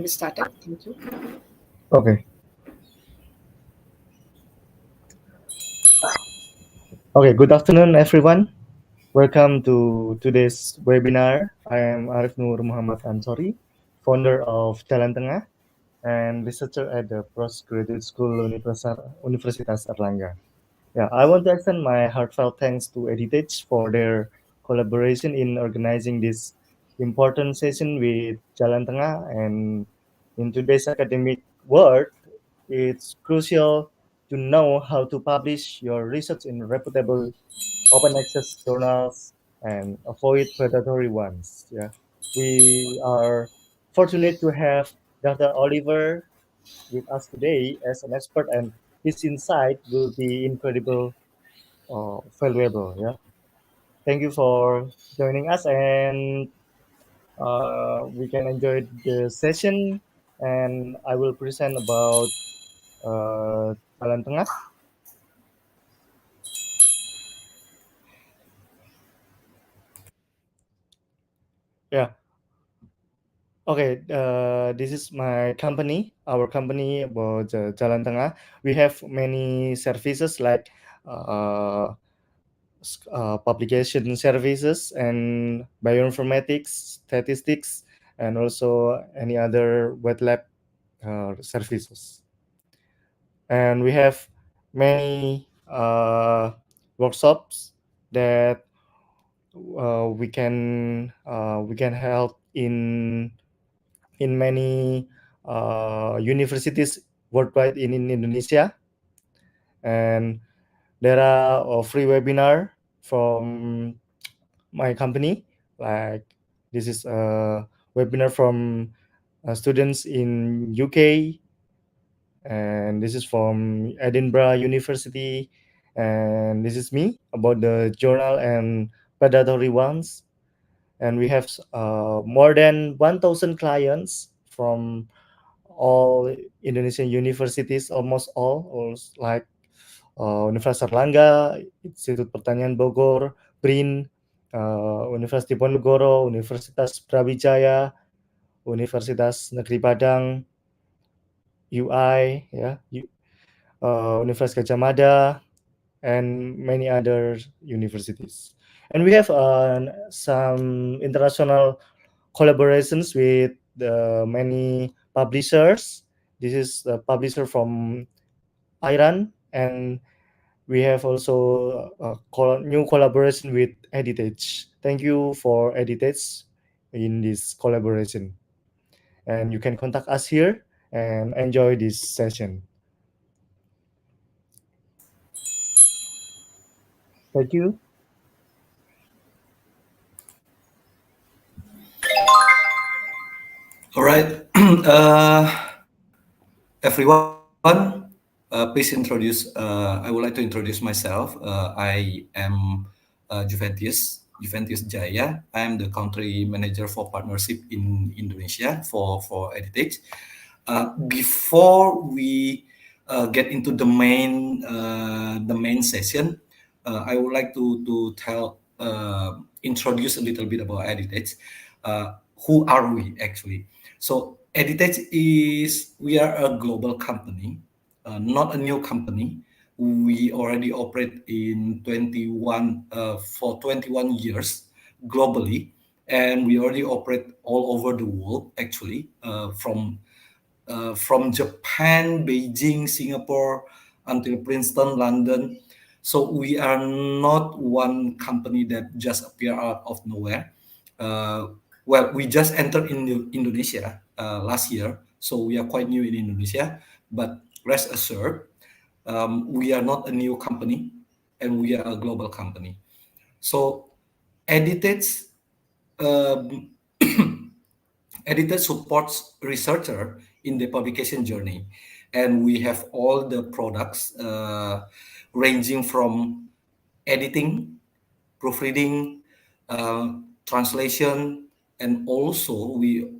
be started. Thank you. Okay. Okay. Good afternoon, everyone. Welcome to today's webinar. I am Arif Nur Muhammad Ansori, founder of Jalan Tengah and researcher at the Postgraduate School Universitas Erlangga. Yeah, I want to extend my heartfelt thanks to Editage for their collaboration in organizing this important session with Jalan Tengah. And in today's academic world, it's crucial to know how to publish your research in reputable open access journals and avoid predatory ones. Yeah, we are fortunate to have Dr. Oliver with us today as an expert, and his insight will be incredible, valuable. Yeah, thank you for joining us, and we can enjoy the session. And I will present about Jalan Tengah. Yeah. Okay, this is my company. Our company about Jalan Tengah. We have many services like uh, publication services and bioinformatics, statistics, and also any other wet lab services. And we have many workshops that we can help in many universities worldwide in Indonesia, and there are free webinar from my company. Like this is a webinar from students in UK, and this is from Edinburgh University, and this is me about the journal and predatory ones. And we have more than 1,000 clients from all Indonesian universities, almost all, or like Universitas Erlangga, Institut Pertanian Bogor, BRIN, Universitas Diponegoro, Universitas Brawijaya, Universitas Negeri Padang, UI, yeah, Universitas Gajah Mada, and many other universities. And we have some international collaborations with many publishers. This is the publisher from Iran, and we have also new collaboration with Editage. Thank you for Editage in this collaboration. And you can contact us here and enjoy this session. Thank you. All right, everyone, please introduce. I would like to introduce myself. I am Juventius Jaya. I am the country manager for partnership in Indonesia for Editage. Before we get into the main session, I would like to introduce a little bit about Editage. Who are we actually? So Editage we are a global company, not a new company. We already operate in 21 years globally, and we already operate all over the world actually, from Japan, Beijing, Singapore, until Princeton, London. So we are not one company that just appear out of nowhere. Well, we just entered in Indonesia last year, so we are quite new in Indonesia. But rest assured, we are not a new company, and we are a global company. So, Editage, um, Editage supports researcher in the publication journey, and we have all the products ranging from editing, proofreading, translation, and also we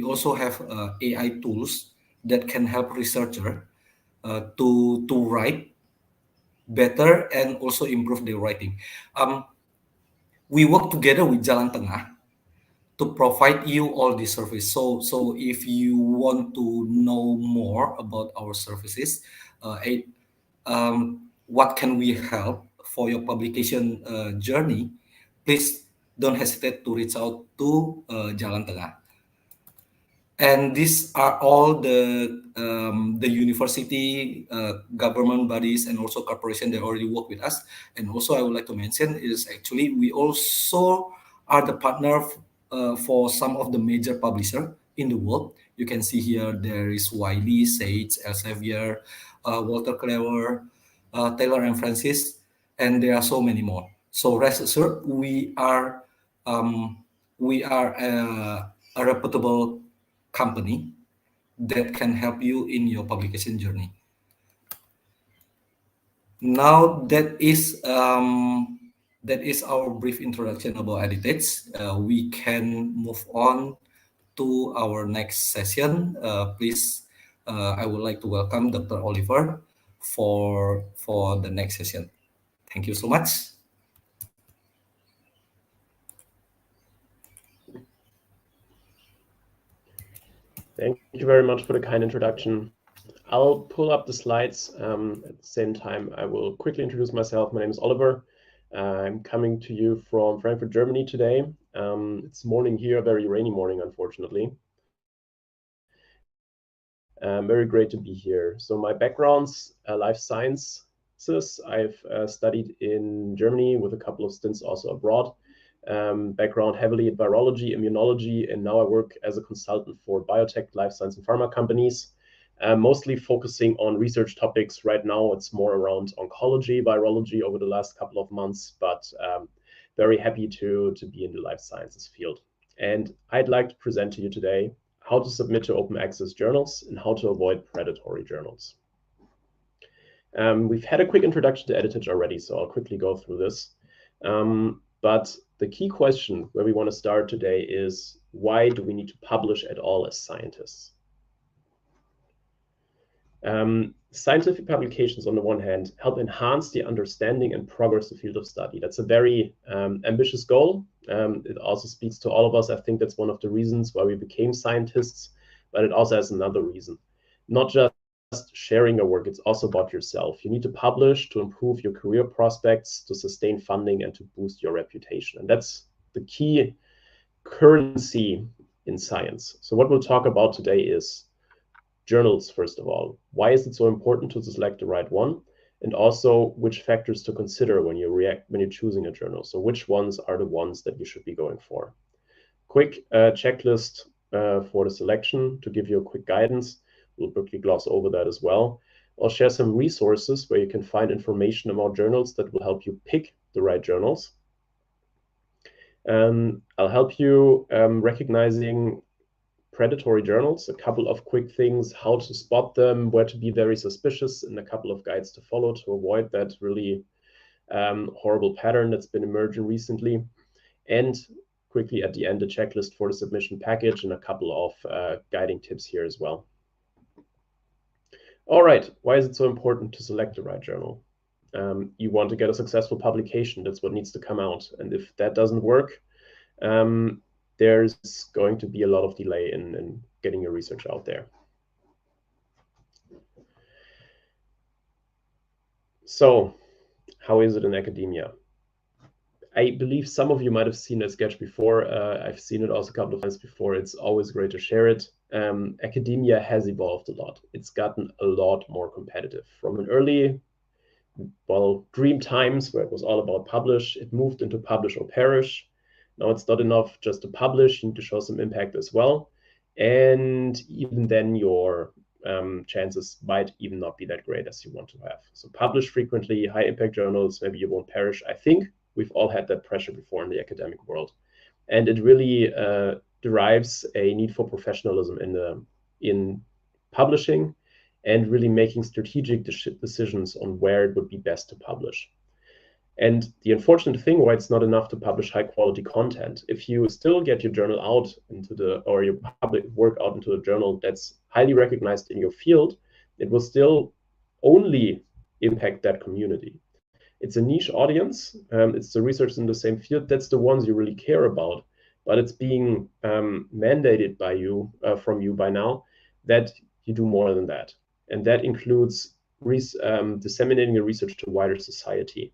also have AI tools that can help researcher to write better and also improve their writing. We work together with Jalan Tengah to provide you all the service. So if you want to know more about our services, what can we help for your publication journey, please don't hesitate to reach out to Jalan Tengah. And these are all the university, government bodies, and also corporation that already work with us. And also, I would like to mention is actually we also are the partner for some of the major publisher in the world. You can see here there is Wiley, Sage, Elsevier, Walter Clever, Taylor and Francis, and there are so many more. So rest assured, we are a reputable company that can help you in your publication journey. Now that is our brief introduction about Editage. We can move on to our next session. Please, I would like to welcome Dr. Oliver for the next session. Thank you so much. Thank you very much for the kind introduction. I'll pull up the slides. At the same time, I will quickly introduce myself. My name is Oliver. I'm coming to you from Frankfurt, Germany today. It's morning here, a very rainy morning, unfortunately. Very great to be here. So my background's life sciences. I've studied in Germany with a couple of stints also abroad. Background heavily in virology, immunology, and now I work as a consultant for biotech, life science, and pharma companies, mostly focusing on research topics. Right now, it's more around oncology, virology over the last couple of months, but very happy to be in the life sciences field. And I'd like to present to you today how to submit to open access journals and how to avoid predatory journals. We've had a quick introduction to Editage already, so I'll quickly go through this. But the key question where we want to start today is, why do we need to publish at all as scientists? Scientific publications, on the one hand, help enhance the understanding and progress the field of study. That's a very ambitious goal. It also speaks to all of us. I think that's one of the reasons why we became scientists, but it also has another reason. Not just sharing your work, it's also about yourself. You need to publish to improve your career prospects, to sustain funding, and to boost your reputation. And that's the key currency in science. So what we'll talk about today is journals, first of all. Why is it so important to select the right one? And also which factors to consider when you're choosing a journal. So which ones are the ones that you should be going for? Quick checklist for the selection to give you a quick guidance. We'll quickly gloss over that as well. I'll share some resources where you can find information about journals that will help you pick the right journals. I'll help you recognizing predatory journals, a couple of quick things, how to spot them, where to be very suspicious, and a couple of guides to follow to avoid that really horrible pattern that's been emerging recently. And quickly at the end, a checklist for the submission package and a couple of guiding tips here as well. All right, why is it so important to select the right journal? You want to get a successful publication. That's what needs to come out. And if that doesn't work, there's going to be a lot of delay in getting your research out there. So how is it in academia? I believe some of you might have seen a sketch before. I've seen it also a couple of times before. It's always great to share it. Academia has evolved a lot. It's gotten a lot more competitive. From an early, dream times where it was all about publish, it moved into publish or perish. Now it's not enough just to publish, you need to show some impact as well. And even then your chances might even not be that great as you want to have. So publish frequently, high impact journals, maybe you won't perish. I think we've all had that pressure before in the academic world. And it really derives a need for professionalism in publishing and really making strategic decisions on where it would be best to publish. And the unfortunate thing why it's not enough to publish high quality content, if you still get your journal out or your public work out into a journal that's highly recognized in your field, it will still only impact that community. It's a niche audience. It's the research in the same field. That's the ones you really care about. but it's being mandated by you, from you by now, that you do more than that. And that includes disseminating your research to wider society,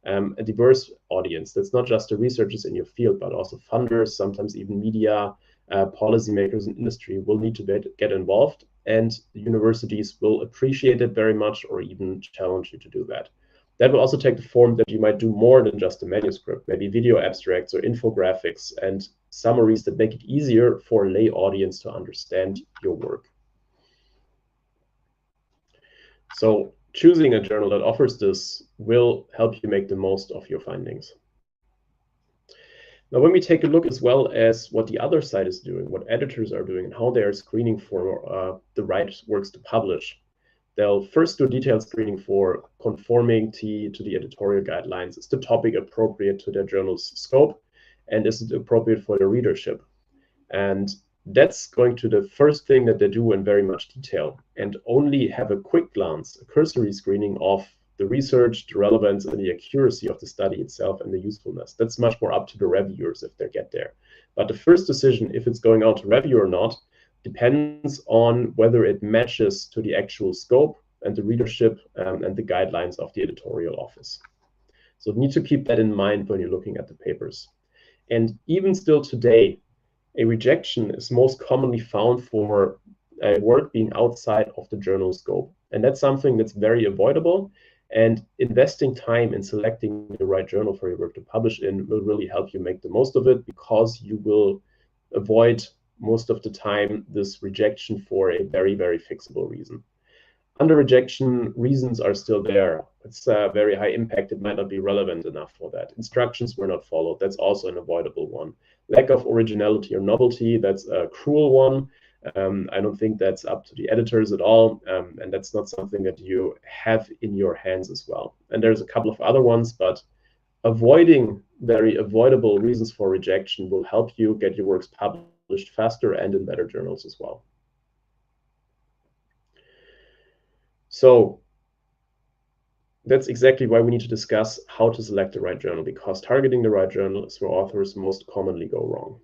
a diverse audience. That's not just the researchers in your field, but also funders, sometimes even media, policymakers and industry will need to get involved, and the universities will appreciate it very much or even challenge you to do that. That will also take the form that you might do more than just a manuscript, maybe video abstracts or infographics and summaries that make it easier for a lay audience to understand your work. So choosing a journal that offers this will help you make the most of your findings. Now, when we take a look as well as what the other side is doing, what editors are doing, and how they are screening for the right works to publish, they'll first do detailed screening for conformity to the editorial guidelines. Is the topic appropriate to their journal's scope? And is it appropriate for their readership? And that's going to the first thing that they do in very much detail, and only have a quick glance, a cursory screening of the research, the relevance, and the accuracy of the study itself and the usefulness. That's much more up to the reviewers if they get there. But the first decision, if it's going out to review or not, depends on whether it matches to the actual scope and the readership and the guidelines of the editorial office. So you need to keep that in mind when you're looking at the papers. And even still today, a rejection is most commonly found for a work being outside of the journal scope. And that's something that's very avoidable. And investing time in selecting the right journal for your work to publish in will really help you make the most of it, because you will avoid most of the time this rejection for a very, very fixable reason. Under rejection, reasons are still there. It's very high impact. It might not be relevant enough for that. Instructions were not followed. That's also an avoidable one. Lack of originality or novelty, that's a cruel one. I don't think that's up to the editors at all. And that's not something that you have in your hands as well. And there's a couple of other ones, but avoiding very avoidable reasons for rejection will help you get your works published faster and in better journals as well. So that's exactly why we need to discuss how to select the right journal, because targeting the right journal is where authors most commonly go wrong.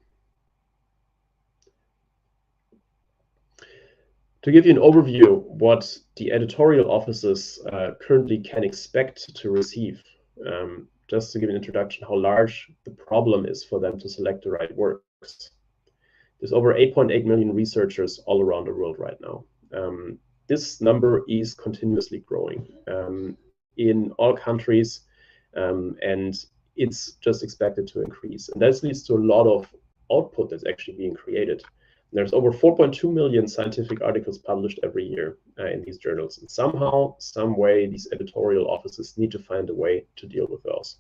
To give you an overview what the editorial offices currently can expect to receive, just to give an introduction how large the problem is for them to select the right works. There's over 8.8 million researchers all around the world right now. This number is continuously growing in all countries, and it's just expected to increase. And that leads to a lot of output that's actually being created. There's over 4.2 million scientific articles published every year in these journals. And somehow, some way, these editorial offices need to find a way to deal with those.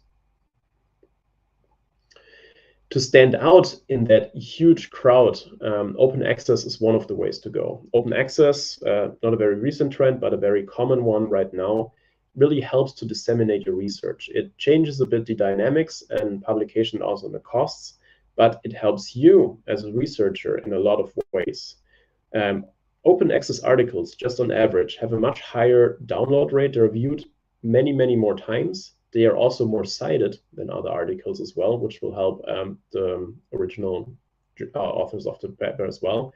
To stand out in that huge crowd, open access is one of the ways to go. Open access, not a very recent trend, but a very common one right now, really helps to disseminate your research. It changes a bit the dynamics and publication also the costs, but it helps you as a researcher in a lot of ways. Open access articles, just on average, have a much higher download rate. They're viewed many, many more times. They are also more cited than other articles as well, which will help the original authors of the paper as well.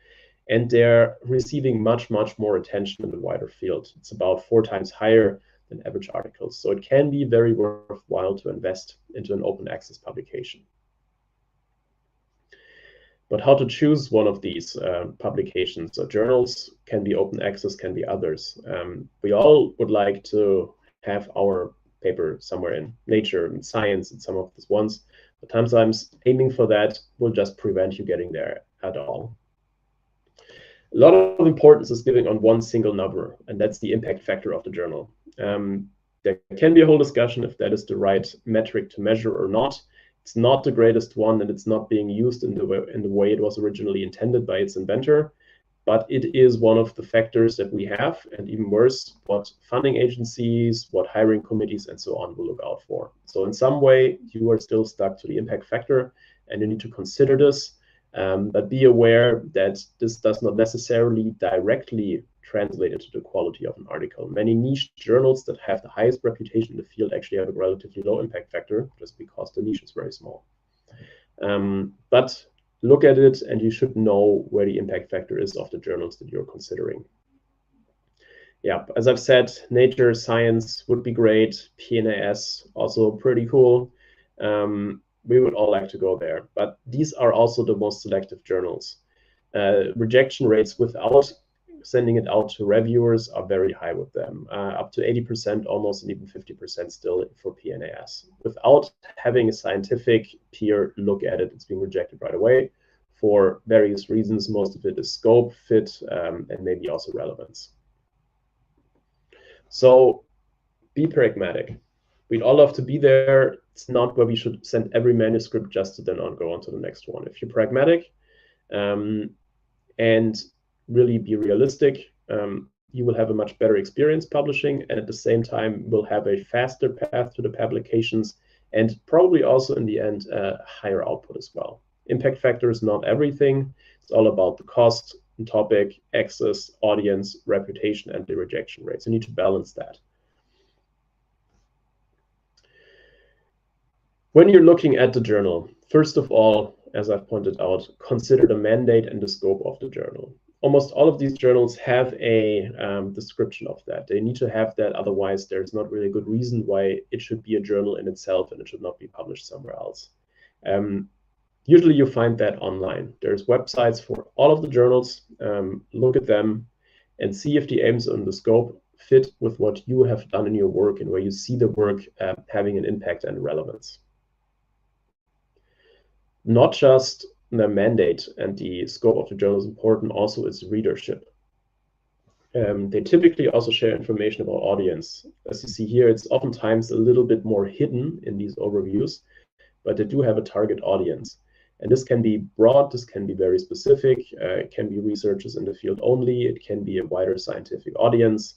And they're receiving much, much more attention in the wider field. It's about 4 times higher than average articles. So it can be very worthwhile to invest into an open access publication. But how to choose one of these publications? So journals can be open access, can be others. We all would like to have our paper somewhere in Nature and Science and some of these ones, but sometimes aiming for that will just prevent you getting there at all. A lot of importance is given on one single number, and that's the impact factor of the journal. There can be a whole discussion if that is the right metric to measure or not. It's not the greatest one, and it's not being used in the way it was originally intended by its inventor. But it is one of the factors that we have, and even worse, what funding agencies, what hiring committees, and so on will look out for. So in some way, you are still stuck to the impact factor, and you need to consider this. But be aware that this does not necessarily directly translate into the quality of an article. Many niche journals that have the highest reputation in the field actually have a relatively low impact factor, just because the niche is very small. But look at it and you should know where the impact factor is of the journals that you're considering. Yeah, as I've said, Nature, Science would be great. PNAS, also pretty cool. We would all like to go there, but these are also the most selective journals. Rejection rates without sending it out to reviewers are very high with them, up to 80% almost, and even 50% still for PNAS. Without having a scientific peer look at it, it's being rejected right away for various reasons. Most of it is scope, fit, and maybe also relevance. So be pragmatic. We'd all love to be there. It's not where we should send every manuscript just to then go on to the next one. If you're pragmatic and really be realistic, you will have a much better experience publishing, and at the same time will have a faster path to the publications, and probably also in the end a higher output as well. Impact factor is not everything. It's all about the cost, topic, access, audience, reputation, and the rejection rates. You need to balance that. When you're looking at the journal, first of all, as I've pointed out, consider the mandate and the scope of the journal. Almost all of these journals have a description of that. They need to have that, otherwise there's not really a good reason why it should be a journal in itself and it should not be published somewhere else. Usually you find that online. There's websites for all of the journals. Look at them and see if the aims and the scope fit with what you have done in your work and where you see the work having an impact and relevance. Not just the mandate and the scope of the journal is important, also its readership. They typically also share information about audience. As you see here, it's oftentimes a little bit more hidden in these overviews, but they do have a target audience. And this can be broad, this can be very specific, it can be researchers in the field only, it can be a wider scientific audience.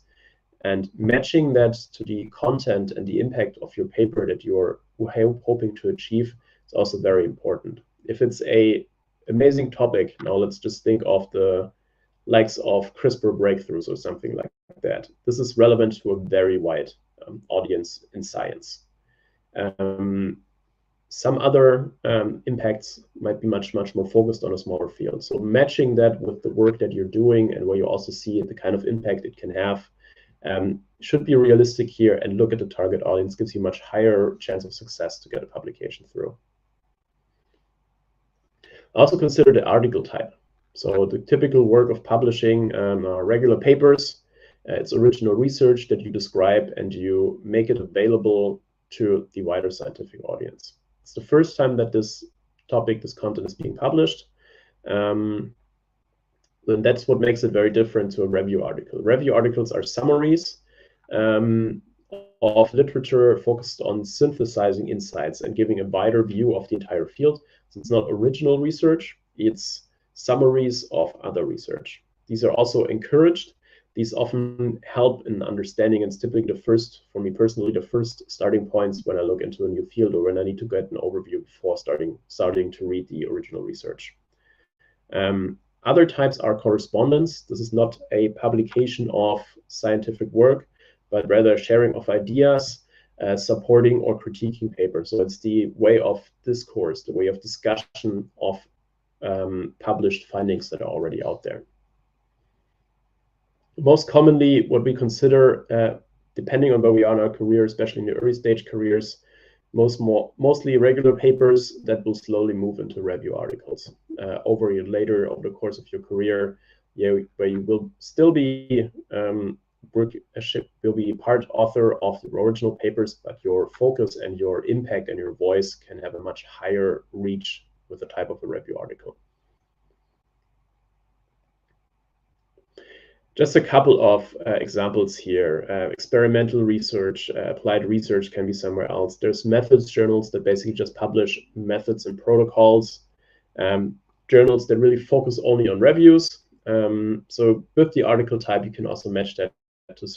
And matching that to the content and the impact of your paper that you're hoping to achieve is also very important. If it's an amazing topic, now let's just think of the likes of CRISPR breakthroughs or something like that. This is relevant to a very wide audience in science. Some other impacts might be much more focused on a smaller field. So matching that with the work that you're doing and where you also see the kind of impact it can have should be realistic here, and look at the target audience gives you much higher chance of success to get a publication through. Also consider the article type. So the typical work of publishing are regular papers. It's original research that you describe and you make it available to the wider scientific audience. It's the first time that this topic, this content is being published. Then that's what makes it very different to a review article. Review articles are summaries of literature focused on synthesizing insights and giving a wider view of the entire field. So it's not original research, it's summaries of other research. These are also encouraged. These often help in understanding, and it's typically the first, for me personally, the first starting points when I look into a new field or when I need to get an overview before starting to read the original research. Other types are correspondence. This is not a publication of scientific work, but rather sharing of ideas, supporting or critiquing papers. So it's the way of discourse, the way of discussion of published findings that are already out there. Most commonly, what we consider, depending on where we are in our career, especially in the early stage careers, mostly regular papers that will slowly move into review articles over the course of your career, where you will still be will be part author of the original papers, but your focus and your impact and your voice can have a much higher reach with the type of a review article. Just a couple of examples here. Experimental research, applied research can be somewhere else. There's methods journals that basically just publish methods and protocols. Journals that really focus only on reviews. So with the article type, you can also match that to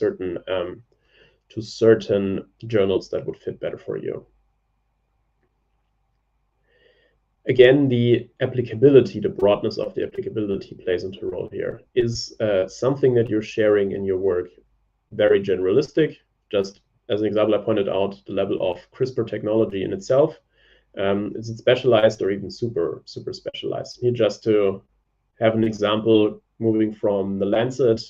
certain journals that would fit better for you. Again, the applicability, the broadness of the applicability plays into a role here. Is something that you're sharing in your work very generalistic? Just as an example, I pointed out the level of CRISPR technology in itself. Is it specialized or even super specialized? Here, just to have an example, moving from the Lancet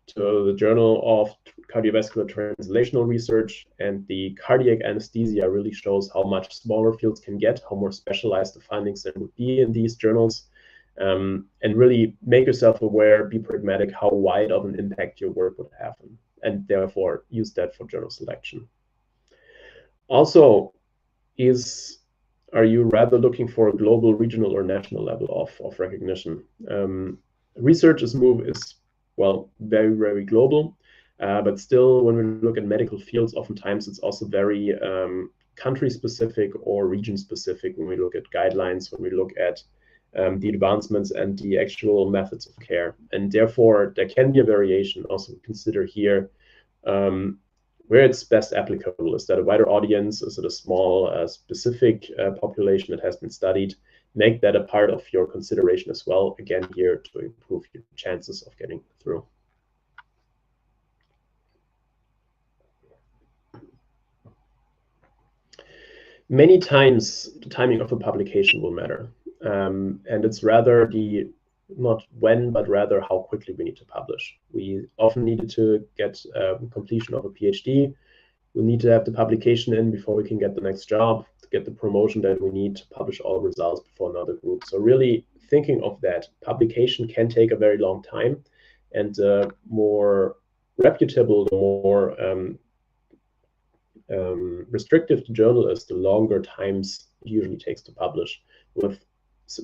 to the Journal of Cardiovascular Translational Research, and the cardiac anesthesia really shows how much smaller fields can get, how more specialized the findings there would be in these journals. And really make yourself aware, be pragmatic, how wide of an impact your work would have, and therefore use that for journal selection. Also, are you rather looking for a global, regional, or national level of recognition? Research is well, very global, but still, when we look at medical fields, oftentimes it's also very country-specific or region-specific when we look at guidelines, when we look at the advancements and the actual methods of care. And therefore, there can be a variation. Also consider here where it's best applicable. Is that a wider audience? Is it a small, specific population that has been studied? Make that a part of your consideration as well, again, here to improve your chances of getting through. Many times, the timing of a publication will matter. And it's rather not when, but rather how quickly we need to publish. We often needed to get completion of a PhD. We need to have the publication in before we can get the next job, to get the promotion that we need to publish all results before another group. So really thinking of that, publication can take a very long time, and more reputable, the more restrictive the journal is, the longer times it usually takes to publish, with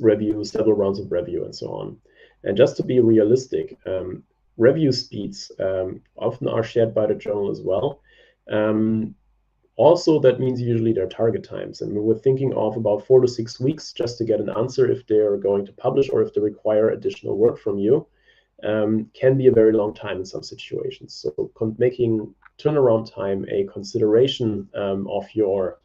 review, several rounds of review, and so on. And just to be realistic, review speeds often are shared by the journal as well. Also, that means usually their target times, and we're thinking of about 4 to 6 weeks just to get an answer if they're going to publish or if they require additional work from you. Can be a very long time in some situations. So making turnaround time a consideration of your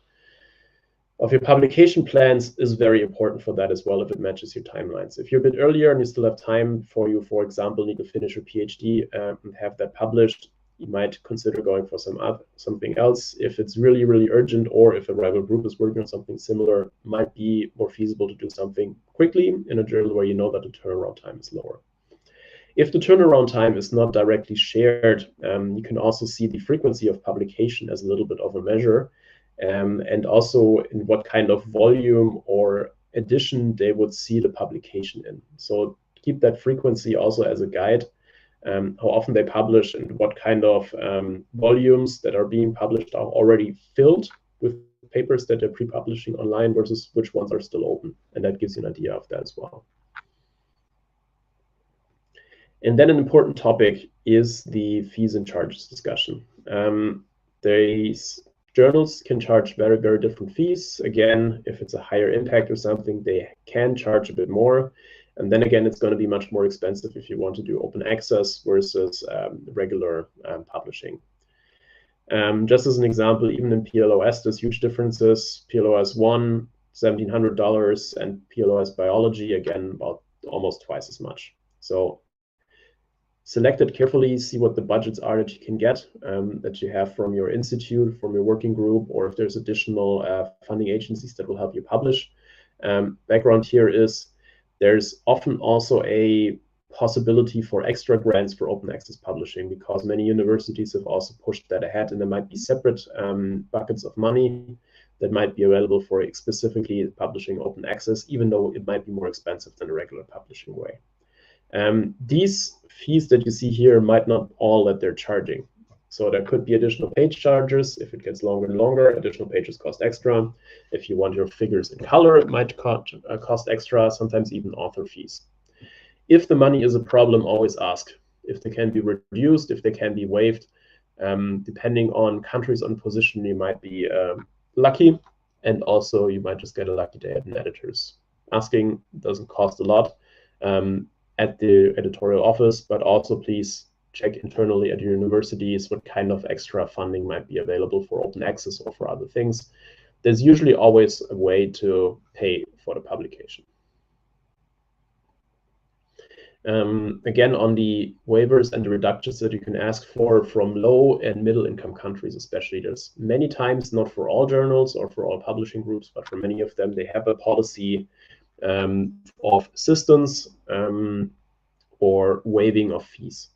publication plans is very important for that as well, if it matches your timelines. If you're a bit earlier and you still have time before you, for example, need to finish your PhD and have that published, you might consider going for something else. If it's really urgent, or if a rival group is working on something similar, it might be more feasible to do something quickly in a journal where you know that the turnaround time is lower. If the turnaround time is not directly shared, you can also see the frequency of publication as a little bit of a measure. And also in what kind of volume or edition they would see the publication in. So keep that frequency also as a guide, how often they publish and what kind of volumes that are being published are already filled with papers that they're pre-publishing online versus which ones are still open. And that gives you an idea of that as well. And then an important topic is the fees and charges discussion. These journals can charge very different fees. Again, if it's a higher impact or something, they can charge a bit more. And then again, it's going to be much more expensive if you want to do open access versus regular publishing. Just as an example, even in PLOS, there's huge differences. PLOS 1, $1,700, and PLOS Biology, again, about almost twice as much. So select it carefully, see what the budgets are that you can get, that you have from your institute, from your working group, or if there's additional funding agencies that will help you publish. Background here is there's often also a possibility for extra grants for open access publishing, because many universities have also pushed that ahead, and there might be separate buckets of money that might be available for specifically publishing open access, even though it might be more expensive than a regular publishing way. These fees that you see here might not all that they're charging. So there could be additional page charges. If it gets longer and longer, additional pages cost extra. If you want your figures in color, it might cost extra, sometimes even author fees. If the money is a problem, always ask if they can be reduced, if they can be waived. Depending on countries and position, you might be lucky, and also you might just get a lucky day at an editor's. Asking doesn't cost a lot at the editorial office, but also please check internally at your universities what kind of extra funding might be available for open access or for other things. There's usually always a way to pay for the publication. Again, on the waivers and the reductions that you can ask for from low and middle income countries, especially, there's many times, not for all journals or for all publishing groups, but for many of them, they have a policy of assistance or waiving of fees.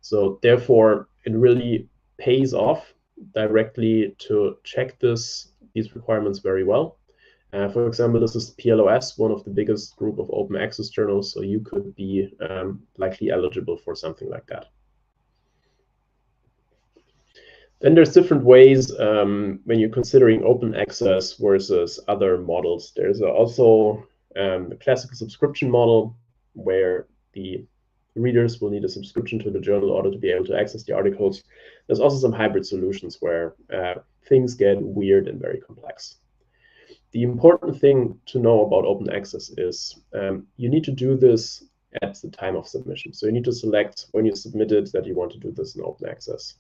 So therefore, it really pays off directly to check these requirements very well. For example, this is PLOS, one of the biggest group of open access journals, so you could be likely eligible for something like that. Then there's different ways when you're considering open access versus other models. There's also a classical subscription model where the readers will need a subscription to the journal in order to be able to access the articles. There's also some hybrid solutions where things get weird and very complex. The important thing to know about open access is you need to do this at the time of submission. So you need to select when you submitted that you want to do this in open access.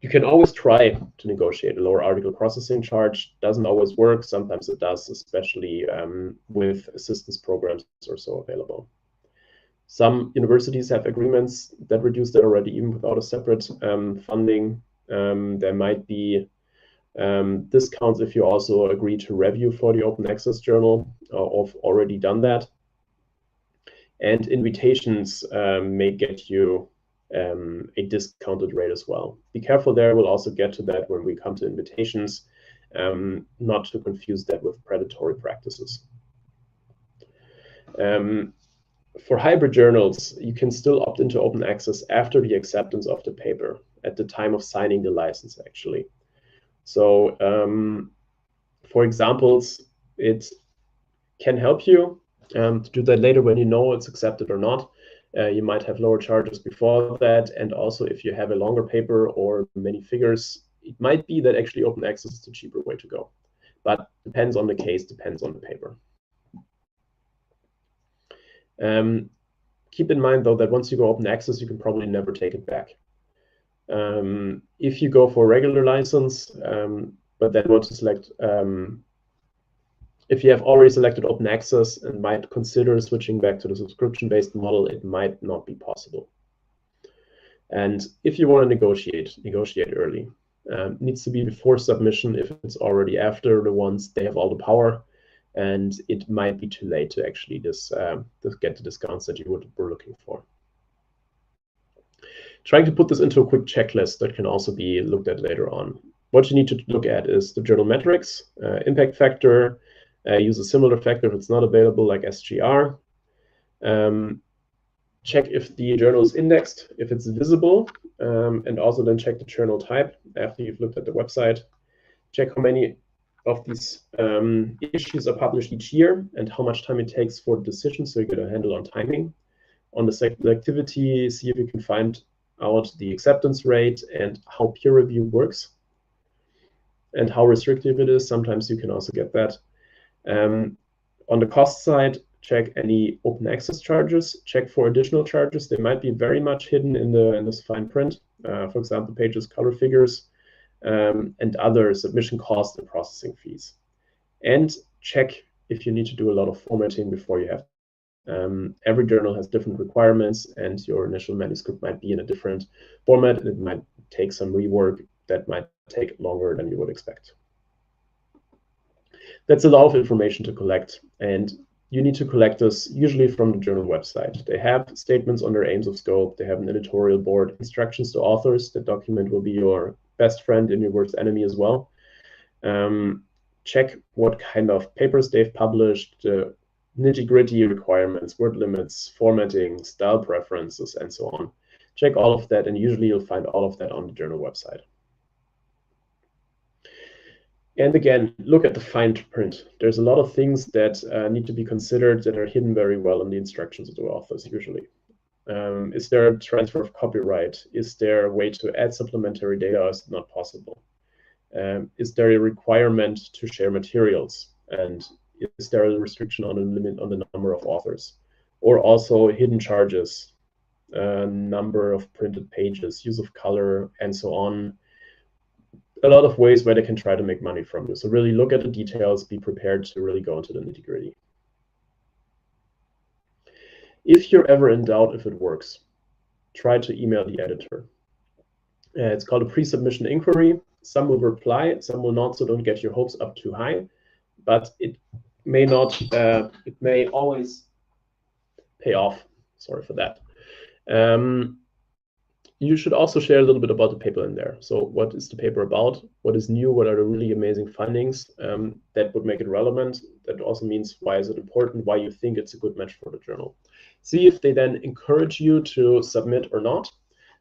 You can always try to negotiate a lower article processing charge. Doesn't always work. Sometimes it does, especially with assistance programs or so available. Some universities have agreements that reduce that already, even without a separate funding. There might be discounts if you also agree to review for the open access journal or have already done that. And invitations may get you a discounted rate as well. Be careful there. We'll also get to that when we come to invitations, not to confuse that with predatory practices. For hybrid journals, you can still opt into open access after the acceptance of the paper, at the time of signing the license, actually. So, for examples, it can help you to do that later when you know it's accepted or not. You might have lower charges before that. And also, if you have a longer paper or many figures, it might be that actually open access is the cheaper way to go. But depends on the case, depends on the paper. Keep in mind, though, that once you go open access, you can probably never take it back. If you go for a regular license, but then want to select, if you have already selected open access and might consider switching back to the subscription-based model, it might not be possible. And if you want to negotiate early. It needs to be before submission. If it's already after the ones, they have all the power. And it might be too late to actually get the discounts that you were looking for. Trying to put this into a quick checklist that can also be looked at later on. What you need to look at is the journal metrics, impact factor, use a similar factor if it's not available, like SGR. Check if the journal is indexed, if it's visible, and also then check the journal type after you've looked at the website. Check how many of these issues are published each year and how much time it takes for the decision, so you get a handle on timing. On the selectivity, see if you can find out the acceptance rate and how peer review works and how restrictive it is. Sometimes you can also get that. On the cost side, check any open access charges, check for additional charges. They might be very much hidden in this fine print. For example, pages, color figures, and other submission costs and processing fees. And check if you need to do a lot of formatting before you have. Every journal has different requirements, and your initial manuscript might be in a different format, and it might take some rework that might take longer than you would expect. That's a lot of information to collect, and you need to collect this usually from the journal website. They have statements on their aims of scope, they have an editorial board, instructions to authors. The document will be your best friend and your worst enemy as well. Check what kind of papers they've published, the nitty-gritty requirements, word limits, formatting, style preferences, and so on. Check all of that, and usually you'll find all of that on the journal website. And again, look at the fine print. There's a lot of things that need to be considered that are hidden very well in the instructions of the authors, usually. Is there a transfer of copyright? Is there a way to add supplementary data, or is it not possible? Is there a requirement to share materials? And is there a restriction on a limit on the number of authors? Or also hidden charges, number of printed pages, use of color, and so on. A lot of ways where they can try to make money from you. So really look at the details, be prepared to really go into the nitty-gritty. If you're ever in doubt if it works, try to email the editor. It's called a pre-submission inquiry. Some will reply, some will not, so don't get your hopes up too high. But it may not, it may always pay off. Sorry for that. You should also share a little bit about the paper in there. So what is the paper about? What is new? What are the really amazing findings that would make it relevant? That also means why is it important? Why you think it's a good match for the journal. See if they then encourage you to submit or not.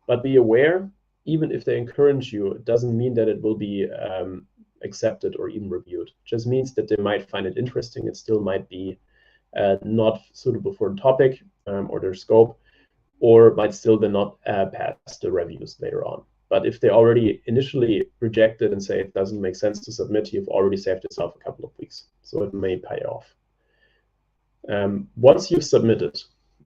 But be aware, even if they encourage you, it doesn't mean that it will be accepted or even reviewed. It just means that they might find it interesting. It still might be not suitable for the topic or their scope, or might still then not pass the reviews later on. But if they already initially reject it and say it doesn't make sense to submit, you've already saved yourself a couple of weeks. So it may pay off. Once you've submitted,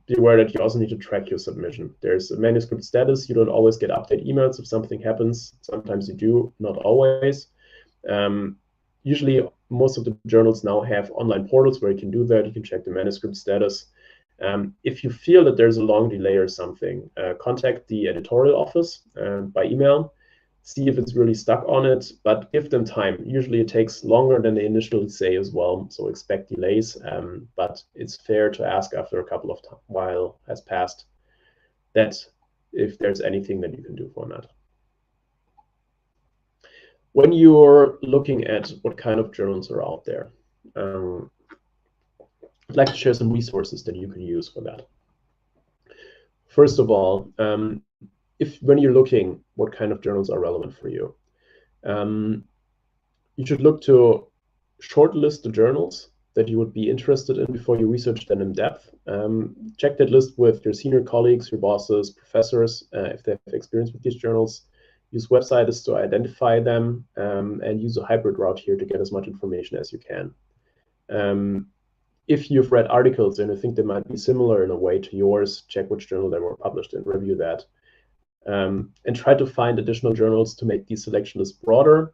be aware that you also need to track your submission. There's a manuscript status. You don't always get update emails if something happens. Sometimes you do, not always. Usually, most of the journals now have online portals where you can do that. You can check the manuscript status. If you feel that there's a long delay or something, contact the editorial office by email. See if it's really stuck on it, but give them time. Usually it takes longer than they initially say as well, so expect delays. But it's fair to ask after a couple of while has passed that if there's anything that you can do for that. When you're looking at what kind of journals are out there, I'd like to share some resources that you can use for that. First of all, when you're looking what kind of journals are relevant for you, you should look to shortlist the journals that you would be interested in before you research them in depth. Check that list with your senior colleagues, your bosses, professors, if they have experience with these journals. Use websites to identify them, and use a hybrid route here to get as much information as you can. If you've read articles and you think they might be similar in a way to yours, check which journal they were published in, review that. And try to find additional journals to make the selection list broader,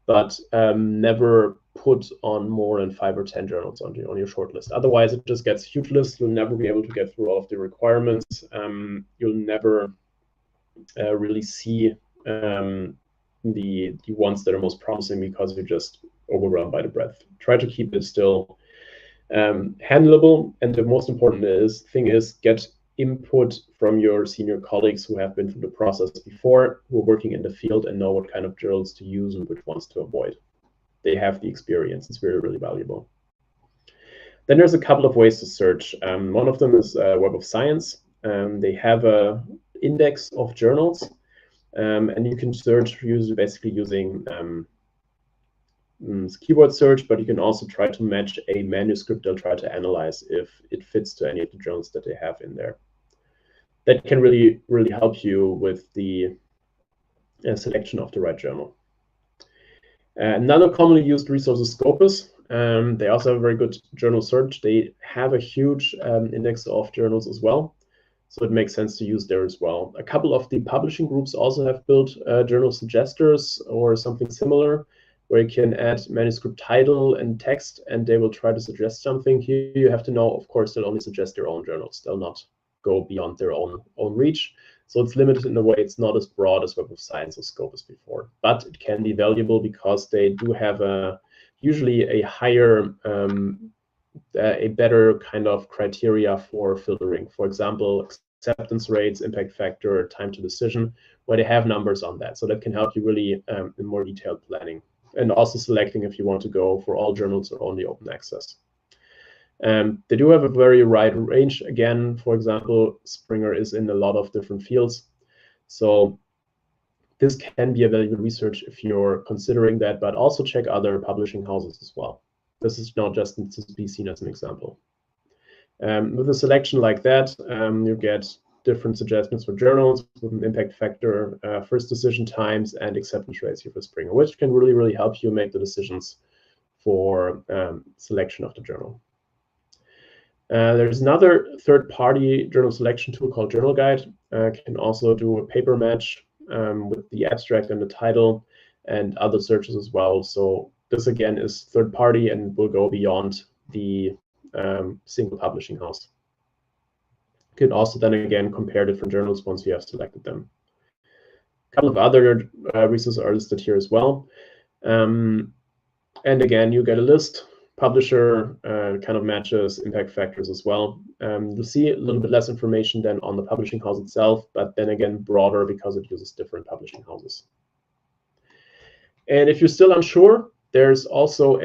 but never put on more than 5 or 10 journals on your short list. Otherwise, it just gets a huge list. You'll never be able to get through all of the requirements. You'll never really see the ones that are most promising because you're just overwhelmed by the breadth. Try to keep it still handleable, and the most important thing is get input from your senior colleagues who have been through the process before, who are working in the field and know what kind of journals to use and which ones to avoid. They have the experience. It's really, really valuable. Then there's a couple of ways to search. One of them is Web of Science. They have a index of journals, and you can search basically using keyword search, but you can also try to match a manuscript. They'll try to analyze if it fits to any of the journals that they have in there. That can really, really help you with the selection of the right journal. Another commonly used resource is Scopus. They also have a very good journal search. They have a huge index of journals as well, so it makes sense to use there as well. A couple of the publishing groups also have built journal suggesters or something similar, where you can add manuscript title and text, and they will try to suggest something. Here you have to know, of course, they'll only suggest their own journals. They'll not go beyond their own reach. So it's limited in a way. It's not as broad as Web of Science or Scopus before, but it can be valuable because they do have usually a higher, a better kind of criteria for filtering. For example, acceptance rates, impact factor, time to decision, where they have numbers on that. So that can help you really in more detailed planning, and also selecting if you want to go for all journals or only open access. They do have a very wide range. Again, for example, Springer is in a lot of different fields. So this can be a valuable research if you're considering that, but also check other publishing houses as well. This is not just to be seen as an example. With a selection like that, you get different suggestions for journals with an impact factor, first decision times, and acceptance rates here for Springer, which can really, really help you make the decisions for selection of the journal. There's another third-party journal selection tool called Journal Guide. Can also do a paper match with the abstract and the title and other searches as well. So this again is third-party and will go beyond the single publishing house. can also then again compare different journals once you have selected them. A couple of other resources are listed here as well. And again, you get a list, publisher, kind of matches, impact factors as well. You'll see a little bit less information than on the publishing house itself, but then again, broader because it uses different publishing houses. And if you're still unsure, there's also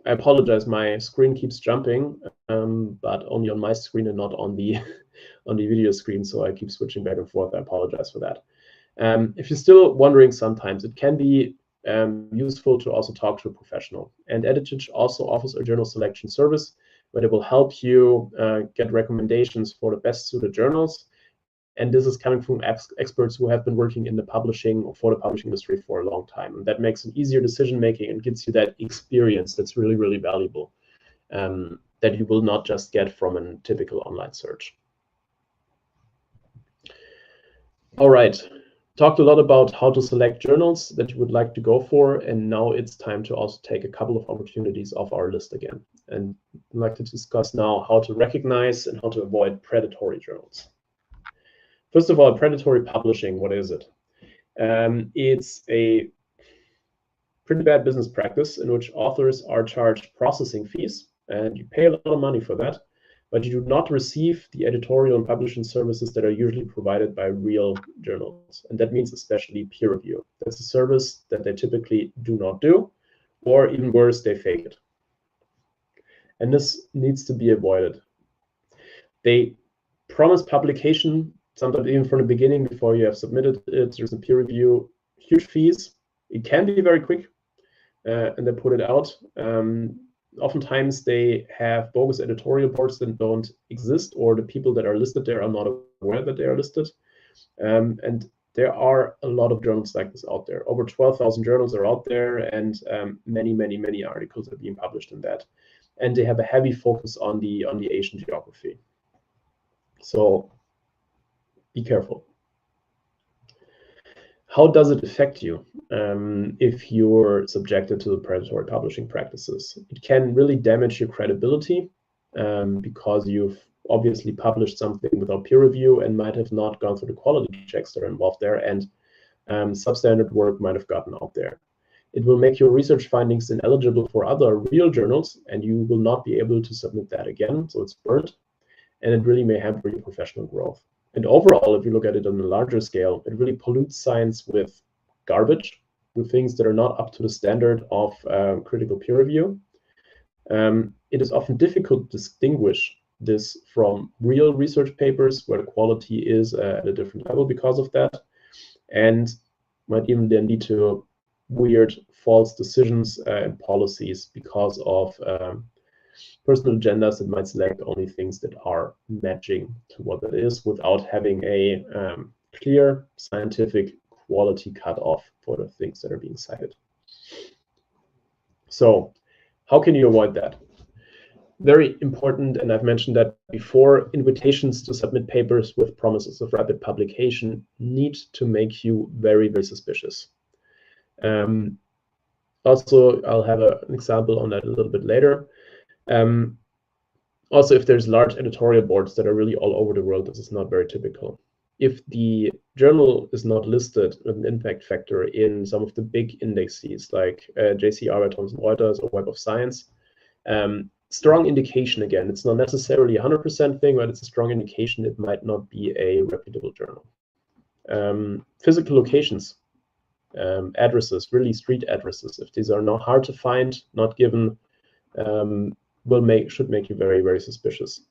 I apologize, my screen keeps jumping, but only on my screen and not on the on the video screen, so I keep switching back and forth. I apologize for that. If you're still wondering sometimes, it can be useful to also talk to a professional. And Editage also offers a journal selection service where they will help you get recommendations for the best suited journals. And this is coming from experts who have been working in the publishing or for the publishing industry for a long time. And that makes an easier decision making and gives you that experience that's really, really valuable that you will not just get from a typical online search. All right. Talked a lot about how to select journals that you would like to go for, and now it's time to also take a couple of opportunities off our list again. And I'd like to discuss now how to recognize and how to avoid predatory journals. First of all, predatory publishing, what is it? It's a pretty bad business practice in which authors are charged processing fees, and you pay a lot of money for that, but you do not receive the editorial and publishing services that are usually provided by real journals. And that means especially peer review. That's a service that they typically do not do, or even worse, they fake it. And this needs to be avoided. They promise publication, sometimes even from the beginning before you have submitted it, there's a peer review, huge fees. It can be very quick, and they put it out. Oftentimes they have bogus editorial boards that don't exist, or the people that are listed there are not aware that they are listed. And there are a lot of journals like this out there. Over 12,000 journals are out there, and many, many, many articles are being published in that. And they have a heavy focus on the Asian geography. So be careful. How does it affect you if you're subjected to the predatory publishing practices? It can really damage your credibility because you've obviously published something without peer review and might have not gone through the quality checks that are involved there, and substandard work might have gotten out there. It will make your research findings ineligible for other real journals, and you will not be able to submit that again, so it's burnt, and it really may hamper your professional growth. And overall, if you look at it on a larger scale, it really pollutes science with garbage, with things that are not up to the standard of critical peer review. It is often difficult to distinguish this from real research papers where the quality is at a different level because of that, and might even then lead to weird false decisions and policies because of personal agendas that might select only things that are matching to what it is without having a clear scientific quality cutoff for the things that are being cited. So how can you avoid that? Very important, and I've mentioned that before, invitations to submit papers with promises of rapid publication need to make you very, very suspicious. Also, I'll have an example on that a little bit later. Also, if there's large editorial boards that are really all over the world, this is not very typical. If the journal is not listed with an impact factor in some of the big indexes like JCR by Thomson Reuters or Web of Science, strong indication, again, it's not necessarily a 100% thing, but it's a strong indication it might not be a reputable journal. Physical locations, addresses, really street addresses, if these are not hard to find, not given, should make you very, very suspicious.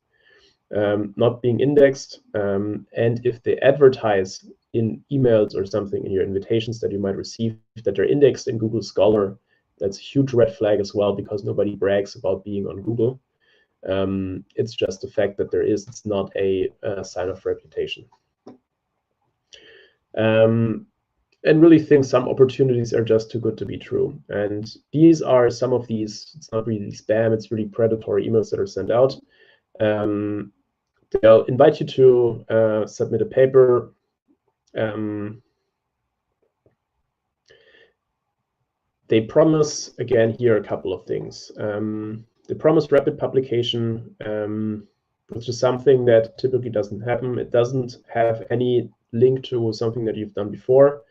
Not being indexed, and if they advertise in emails or something in your invitations that you might receive that they're indexed in Google Scholar, that's a huge red flag as well, because nobody brags about being on Google. It's just the fact that it's not a sign of reputation. And really think some opportunities are just too good to be true. And these are some of these, it's not really spam, it's really predatory emails that are sent out. They'll invite you to submit a paper. They promise, again, here a couple of things. They promise rapid publication. which is something that typically doesn't happen. It doesn't have any link to something that you've done before.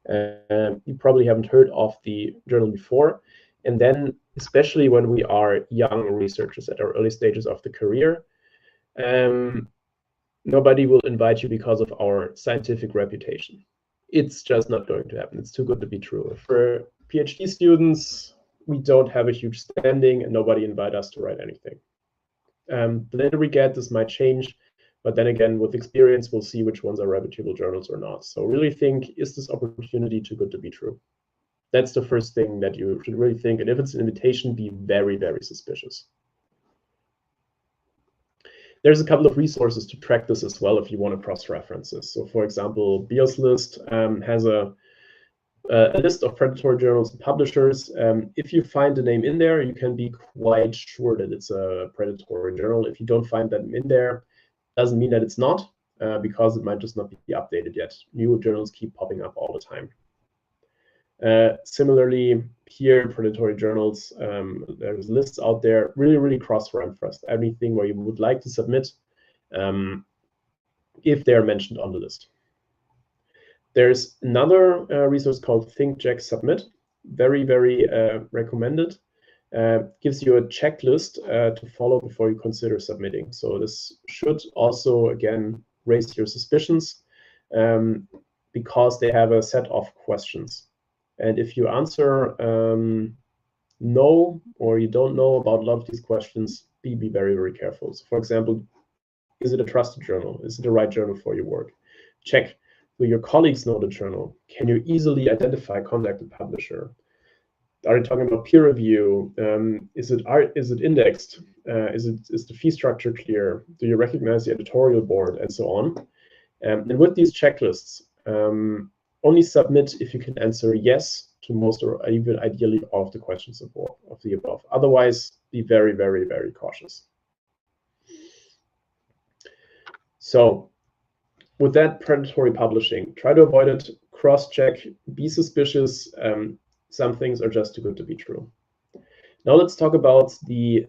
You probably haven't heard of the journal before. And then, especially when we are young researchers at our early stages of the career, nobody will invite you because of our scientific reputation. It's just not going to happen. It's too good to be true. For PhD students, we don't have a huge standing and nobody invite us to write anything. Later we get this might change, but then again, with experience, we'll see which ones are reputable journals or not. So really think, is this opportunity too good to be true? That's the first thing that you should really think. And if it's an invitation, be very, very suspicious. There's a couple of resources to track this as well if you want to cross-references. So for example, BIOS list has a list of predatory journals and publishers. If you find a name in there, you can be quite sure that it's a predatory journal. If you don't find that in there, doesn't mean that it's not, because it might just not be updated yet. New journals keep popping up all the time. Similarly, here, predatory journals, there's lists out there, really cross-reference everything where you would like to submit if they're mentioned on the list. There's another resource called ThinkJack Submit, very recommended. Gives you a checklist to follow before you consider submitting. So this should also, again, raise your suspicions because they have a set of questions. And if you answer no, or you don't know about a lot of these questions, be very careful. So for example, is it a trusted journal? Is it the right journal for your work? Check, do your colleagues know the journal? Can you easily identify, contact the publisher? Are you talking about peer review? Is it indexed? Is the fee structure clear? Do you recognize the editorial board, and so on? And with these checklists, only submit if you can answer yes to most, or even ideally all of the questions of the above. Otherwise, be very cautious. So with that, predatory publishing, try to avoid it, cross-check, be suspicious. Some things are just too good to be true. Now let's talk about the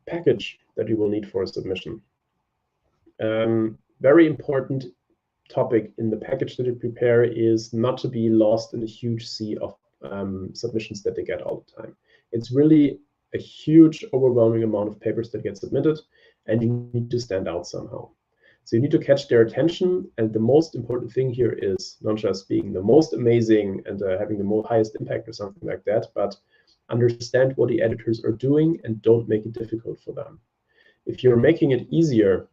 package that you will need for a submission. Very important topic in the package that you prepare is not to be lost in a huge sea of submissions that they get all the time. It's really a huge, overwhelming amount of papers that get submitted, and you need to stand out somehow. So you need to catch their attention, and the most important thing here is not just being the most amazing and having the highest impact or something like that, but understand what the editors are doing and don't make it difficult for them. If you're making it easier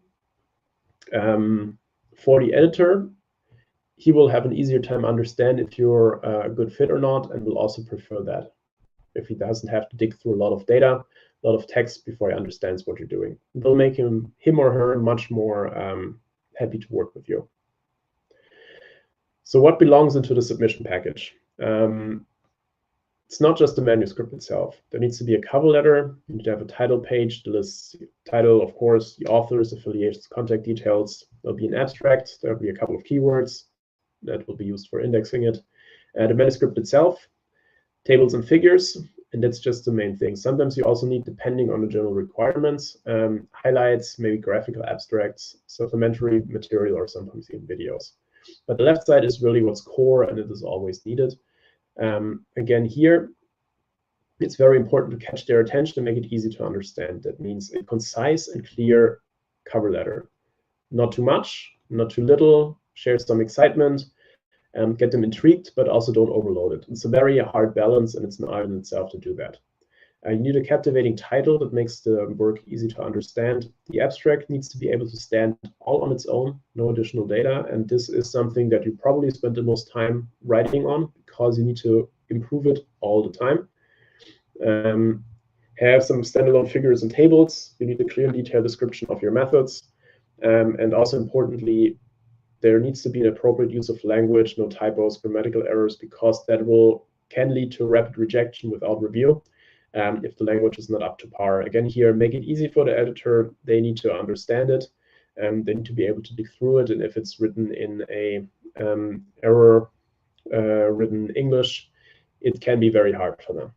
for the editor, he will have an easier time understand if you're a good fit or not, and will also prefer that. If he doesn't have to dig through a lot of data, a lot of text before he understands what you're doing, it will make him or her much more happy to work with you. So what belongs into the submission package? It's not just the manuscript itself. There needs to be a cover letter. You need to have a title page. The list title, of course, the authors, affiliations, contact details. There'll be an abstract. There'll be a couple of keywords that will be used for indexing it. The manuscript itself, tables and figures, and that's just the main thing. Sometimes you also need, depending on the journal requirements, highlights, maybe graphical abstracts, supplementary material, or sometimes even videos. But the left side is really what's core, and it is always needed. Again, here, it's very important to catch their attention and make it easy to understand. That means a concise and clear cover letter. Not too much, not too little, share some excitement, get them intrigued, but also don't overload it. It's a very hard balance, and it's an art in itself to do that. You need a captivating title that makes the work easy to understand. The abstract needs to be able to stand all on its own, no additional data, and this is something that you probably spend the most time writing on, because you need to improve it all the time. Have some standalone figures and tables. You need a clear and detailed description of your methods. And also importantly, there needs to be an appropriate use of language, no typos, grammatical errors, because that can lead to rapid rejection without review if the language is not up to par. Again, here, make it easy for the editor. They need to understand it, and they need to be able to dig through it. And if it's written in a error-written English, it can be very hard for them.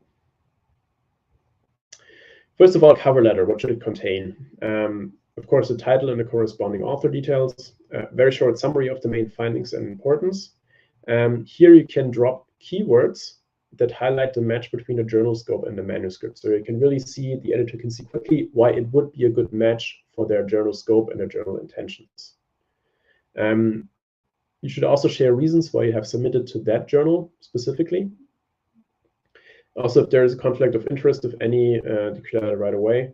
First of all, cover letter, what should it contain? Of course, the title and the corresponding author details, very short summary of the main findings and importance. Here you can drop keywords that highlight the match between the journal scope and the manuscript. So you can really see, the editor can see quickly why it would be a good match for their journal scope and their journal intentions. You should also share reasons why you have submitted to that journal specifically. Also, if there is a conflict of interest, if any, declare that right away.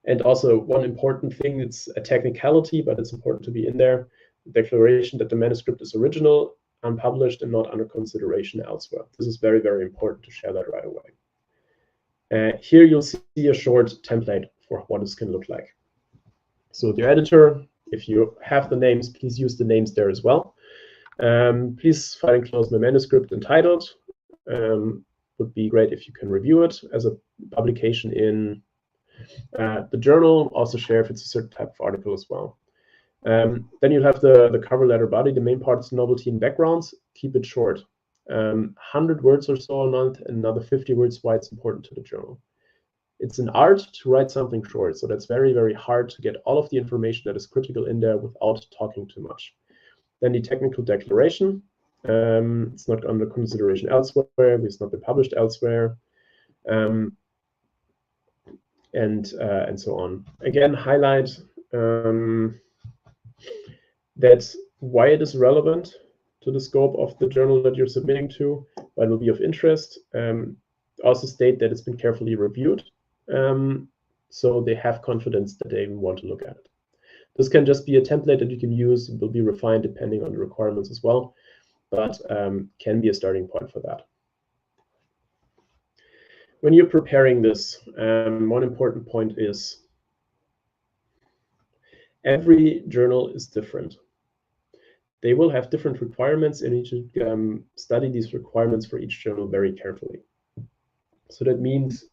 And also, one important thing, it's a technicality, but it's important to be in there, the declaration that the manuscript is original, unpublished, and not under consideration elsewhere. This is very, very important to share that right away. Here you'll see a short template for what this can look like. So with your editor, if you have the names, please use the names there as well. Please file and close my manuscript entitled. Would be great if you can review it as a publication in the journal. Also share if it's a certain type of article as well. Then you'll have the cover letter body. The main part is novelty and backgrounds. Keep it short. 100 words or so a month, and another 50 words why it's important to the journal. It's an art to write something short, so that's very, very hard to get all of the information that is critical in there without talking too much. Then the technical declaration. It's not under consideration elsewhere. It's not been published elsewhere, and so on. Again, highlight that why it is relevant to the scope of the journal that you're submitting to, why it will be of interest. Also state that it's been carefully reviewed, so they have confidence that they want to look at it. This can just be a template that you can use. It will be refined depending on the requirements as well, but can be a starting point for that. When you're preparing this, one important point is every journal is different. They will have different requirements, and you should study these requirements for each journal very carefully. So that means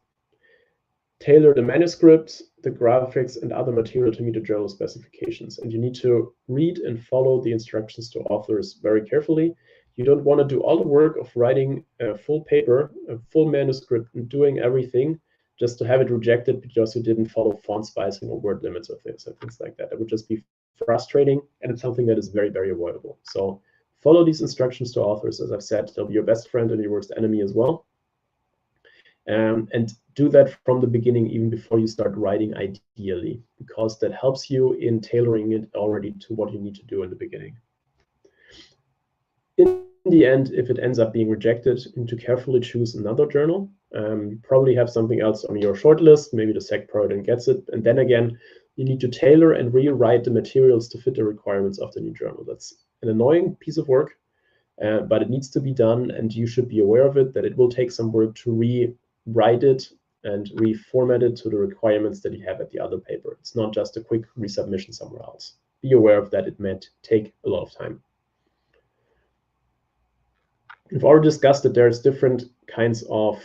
tailor the manuscript, the graphics, and other material to meet the journal specifications. And you need to read and follow the instructions to authors very carefully. You don't want to do all the work of writing a full paper, a full manuscript, and doing everything just to have it rejected because you didn't follow font spacing or word limits or things like that. That would just be frustrating, and it's something that is very, very avoidable. So follow these instructions to authors. As I've said, they'll be your best friend and your worst enemy as well. And do that from the beginning, even before you start writing, ideally, because that helps you in tailoring it already to what you need to do in the beginning. In the end, if it ends up being rejected, you need to carefully choose another journal. You probably have something else on your shortlist, maybe the Sec Pro then gets it. And then again, you need to tailor and rewrite the materials to fit the requirements of the new journal. That's an annoying piece of work, but it needs to be done, and you should be aware of it, that it will take some work to rewrite it and reformat it to the requirements that you have at the other paper. It's not just a quick resubmission somewhere else. Be aware of that. It might take a lot of time. We've already discussed that there's different kinds of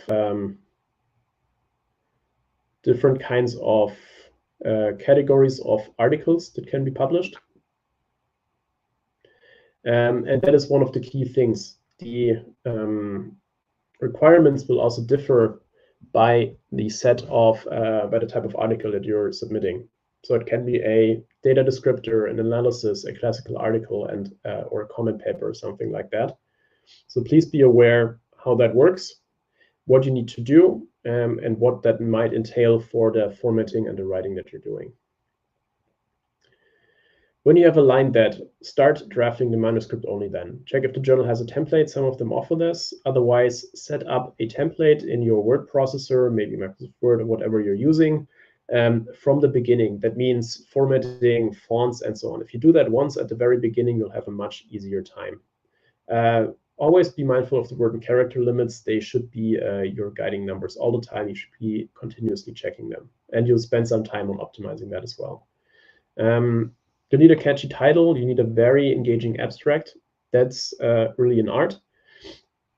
categories of articles that can be published. And that is one of the key things. The requirements will also differ by the by the type of article that you're submitting. So it can be a data descriptor, an analysis, a classical article, and or a comment paper or something like that. So please be aware how that works, what you need to do, and what that might entail for the formatting and the writing that you're doing. When you have aligned that, start drafting the manuscript only then. Check if the journal has a template. Some of them offer this. Otherwise, set up a template in your word processor, maybe Microsoft Word or whatever you're using, from the beginning. That means formatting, fonts, and so on. If you do that once at the very beginning, you'll have a much easier time. Always be mindful of the word and character limits. They should be your guiding numbers all the time. You should be continuously checking them. And you'll spend some time on optimizing that as well. You need a catchy title. You need a very engaging abstract. That's really an art,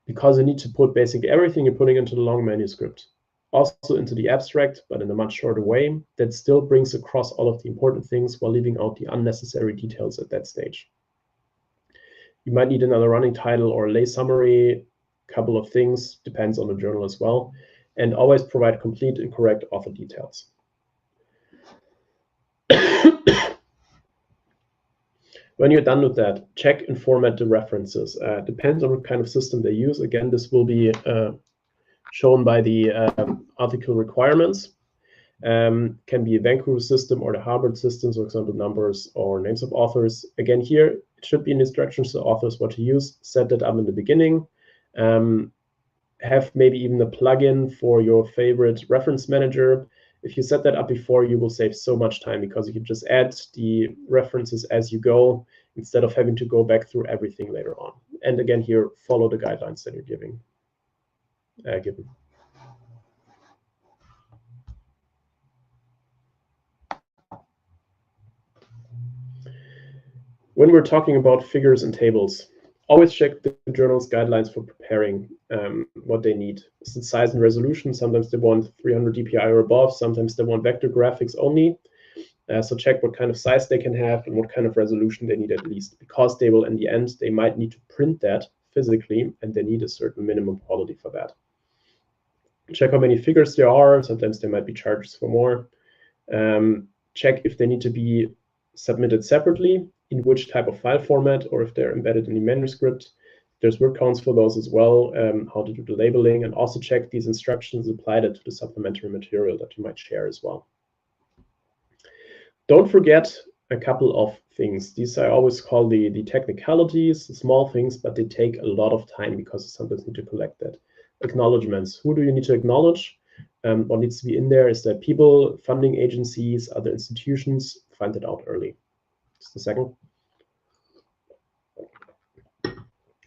because you need to put basically everything you're putting into the long manuscript also into the abstract, but in a much shorter way that still brings across all of the important things while leaving out the unnecessary details at that stage. You might need another running title or a lay summary, a couple of things, depends on the journal as well, and always provide complete and correct author details. When you're done with that, check and format the references. Depends on what kind of system they use. Again, this will be shown by the article requirements. Can be a Vancouver system or the Harvard systems, for example, numbers or names of authors. Again, here, it should be in instructions to authors what to use. Set that up in the beginning. Have maybe even a plugin for your favorite reference manager. If you set that up before, you will save so much time because you can just add the references as you go instead of having to go back through everything later on. And again, here, follow the guidelines that you're given. When we're talking about figures and tables, always check the journal's guidelines for preparing what they need. It's the size and resolution. Sometimes they want 300 dpi or above. Sometimes they want vector graphics only. So check what kind of size they can have and what kind of resolution they need at least, because they will, in the end, they might need to print that physically, and they need a certain minimum quality for that. Check how many figures there are. Sometimes there might be charges for more. Check if they need to be submitted separately, in which type of file format, or if they're embedded in the manuscript. There's word counts for those as well, how to do the labeling, and also check these instructions applied to the supplementary material that you might share as well. Don't forget a couple of things. These I always call the technicalities, the small things, but they take a lot of time because you sometimes need to collect that. Acknowledgements. Who do you need to acknowledge? What needs to be in there is that people, funding agencies, other institutions, find it out early. Just a second.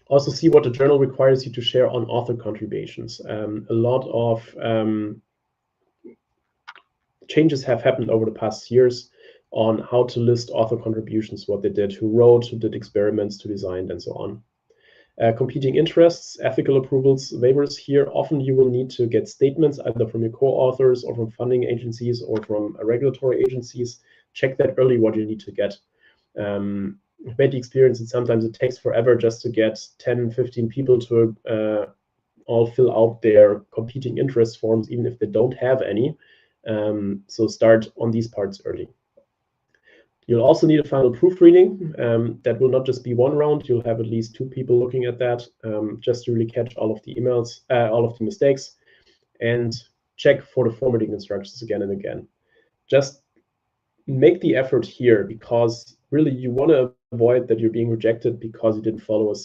Also see what the journal requires you to share on author contributions. A lot of changes have happened over the past years on how to list author contributions, what they did, who wrote, who did experiments, who designed, and so on. Competing interests, ethical approvals, waivers. Here, often you will need to get statements either from your co-authors or from funding agencies or from regulatory agencies. Check that early what you need to get. I've made the experience that sometimes it takes forever just to get 10, 15 people to all fill out their competing interest forms, even if they don't have any. So start on these parts early. You'll also need a final proofreading. That will not just be one round. You'll have at least 2 people looking at that, just to really catch all of the emails, all of the mistakes, and check for the formatting instructions again and again. Just make the effort here, because really you want to avoid that you're being rejected because you didn't follow a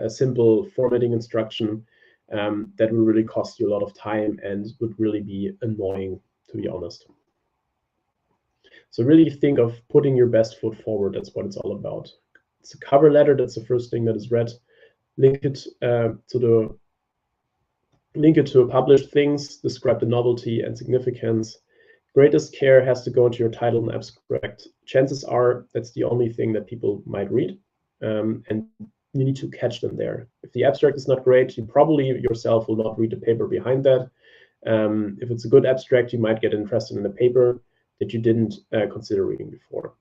simple formatting instruction. That will really cost you a lot of time and would really be annoying, to be honest. So really think of putting your best foot forward. That's what it's all about. It's a cover letter. That's the first thing that is read. Link it to published things. Describe the novelty and significance. Greatest care has to go into your title and abstract. Chances are that's the only thing that people might read, and you need to catch them there. If the abstract is not great, you probably yourself will not read the paper behind that. If it's a good abstract, you might get interested in a paper that you didn't consider reading before.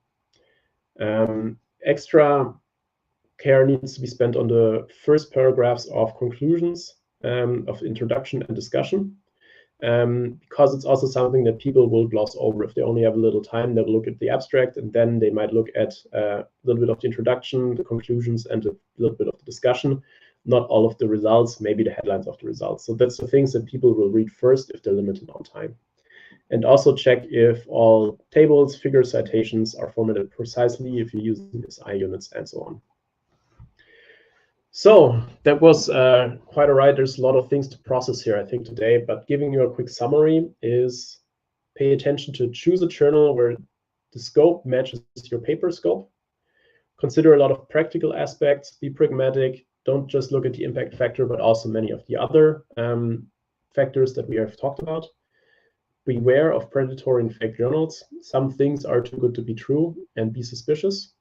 Extra care needs to be spent on the first paragraphs of conclusions, of introduction and discussion, because it's also something that people will gloss over. If they only have a little time, they'll look at the abstract, and then they might look at a little bit of the introduction, the conclusions, and a little bit of the discussion, not all of the results, maybe the headlines of the results. So that's the things that people will read first if they're limited on time. And also check if all tables, figures, citations are formatted precisely, if you're using SI units, and so on. So that was quite all right. There's a lot of things to process here, I think, today. But giving you a quick summary is pay attention to choose a journal where the scope matches your paper scope. Consider a lot of practical aspects. Be pragmatic. Don't just look at the impact factor, but also many of the other factors that we have talked about. Beware of predatory and fake journals. Some things are too good to be true, and be suspicious.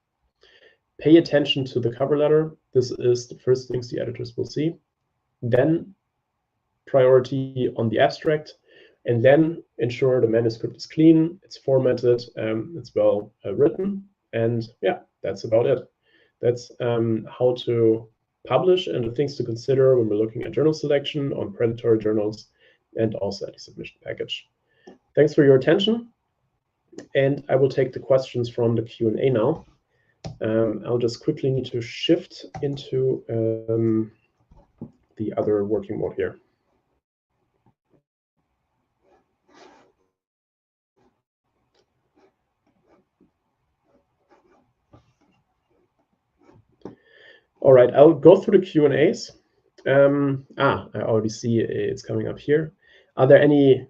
Pay attention to the cover letter. This is the first things the editors will see. Then priority on the abstract, and then ensure the manuscript is clean, it's formatted, it's well written, and yeah, that's about it. That's how to publish and the things to consider when we're looking at journal selection on predatory journals, and also at the submission package. Thanks for your attention, and I will take the questions from the Q&A now. I'll just quickly need to shift into the other working mode here. All right, I'll go through the Q&As. I already see it's coming up here. Are there any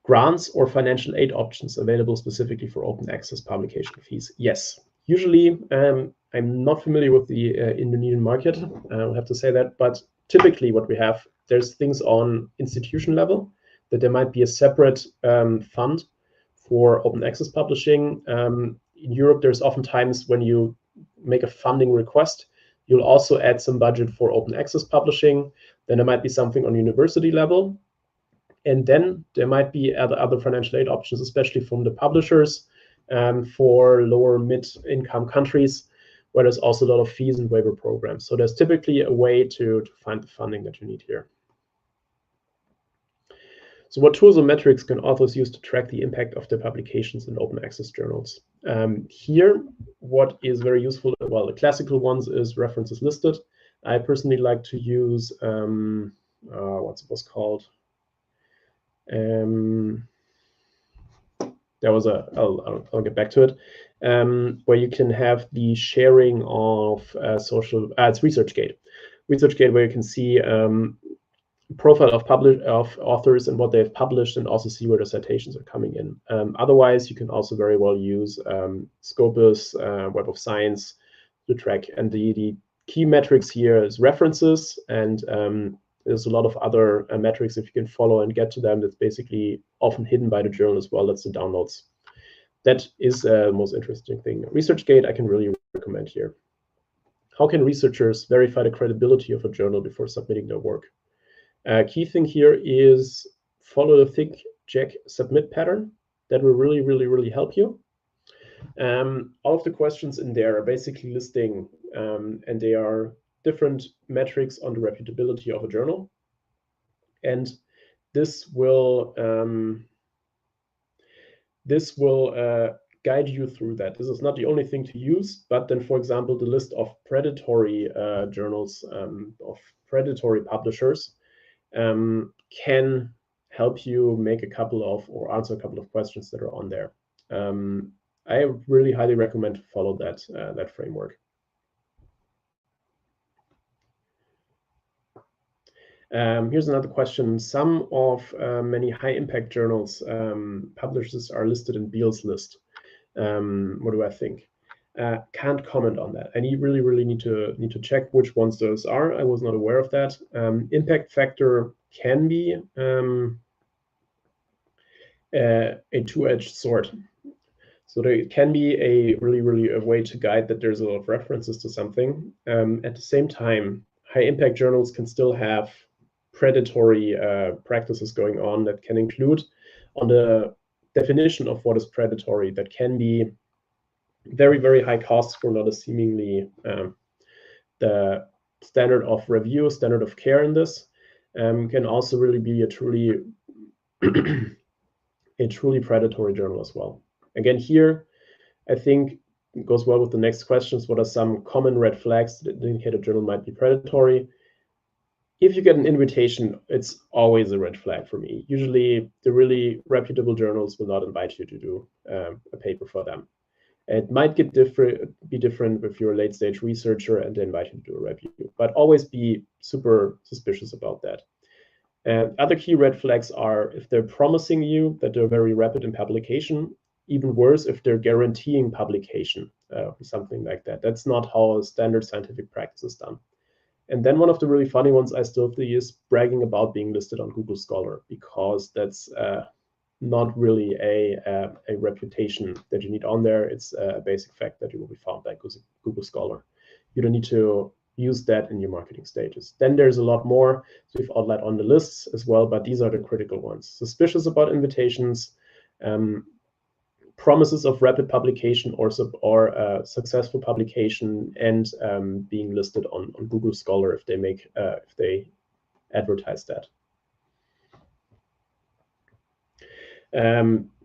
grants or financial aid options available specifically for open access publication fees? Yes. Usually, I'm not familiar with the Indonesian market, I'll have to say that, but typically what we have, there's things on institution level, that there might be a separate fund for open access publishing. In Europe, there's oftentimes when you make a funding request, you'll also add some budget for open access publishing. Then there might be something on university level. And then there might be other financial aid options, especially from the publishers for lower mid-income countries, where there's also a lot of fees and waiver programs. So there's typically a way to find the funding that you need here. So what tools or metrics can authors use to track the impact of their publications in open access journals? Here, what is very useful, well, the classical ones is references listed. I personally like to use, what's it was called? There was I'll get back to it, where you can have the sharing of it's ResearchGate. ResearchGate, where you can see profile of authors and what they've published, and also see where the citations are coming in. Otherwise, you can also very well use Scopus, Web of Science to track. And the key metrics here is references, and there's a lot of other metrics if you can follow and get to them. That's basically often hidden by the journal as well. That's the downloads. That is the most interesting thing. ResearchGate, I can really recommend here. How can researchers verify the credibility of a journal before submitting their work? Key thing here is follow the think, check, submit pattern. That will really, really, really help you. All of the questions in there are basically listing, and they are different metrics on the reputability of a journal. And this will guide you through that. This is not the only thing to use, but then, for example, the list of predatory journals, of predatory publishers, can help you make a couple of, or answer a couple of questions that are on there. I really highly recommend to follow that framework. Here's another question. Some of many high impact journals, publishers are listed in Beale's list. What do I think? Can't comment on that. I really need to check which ones those are. I was not aware of that. Impact factor can be a two-edged sword. So there can be a really a way to guide that there's a lot of references to something. At the same time, high impact journals can still have predatory practices going on that can include, on the definition of what is predatory, that can be very high costs for not a seemingly the standard of review, standard of care in this, can also really be a truly predatory journal as well. Again, here, I think it goes well with the next questions. What are some common red flags that indicate a journal might be predatory? If you get an invitation, it's always a red flag for me. Usually, the really reputable journals will not invite you to do a paper for them. It might be different if you're a late-stage researcher and they invite you to do a review, but always be super suspicious about that. Other key red flags are if they're promising you that they're very rapid in publication. Even worse, if they're guaranteeing publication, something like that. That's not how standard scientific practice is done. And then one of the really funny ones I still think is bragging about being listed on Google Scholar, because that's not really a reputation that you need on there. It's a basic fact that you will be found by Google Scholar. You don't need to use that in your marketing stages. Then there's a lot more, so we've outlined on the lists as well, but these are the critical ones. Suspicious about invitations, promises of rapid publication or successful publication, and being listed on Google Scholar if they advertise that.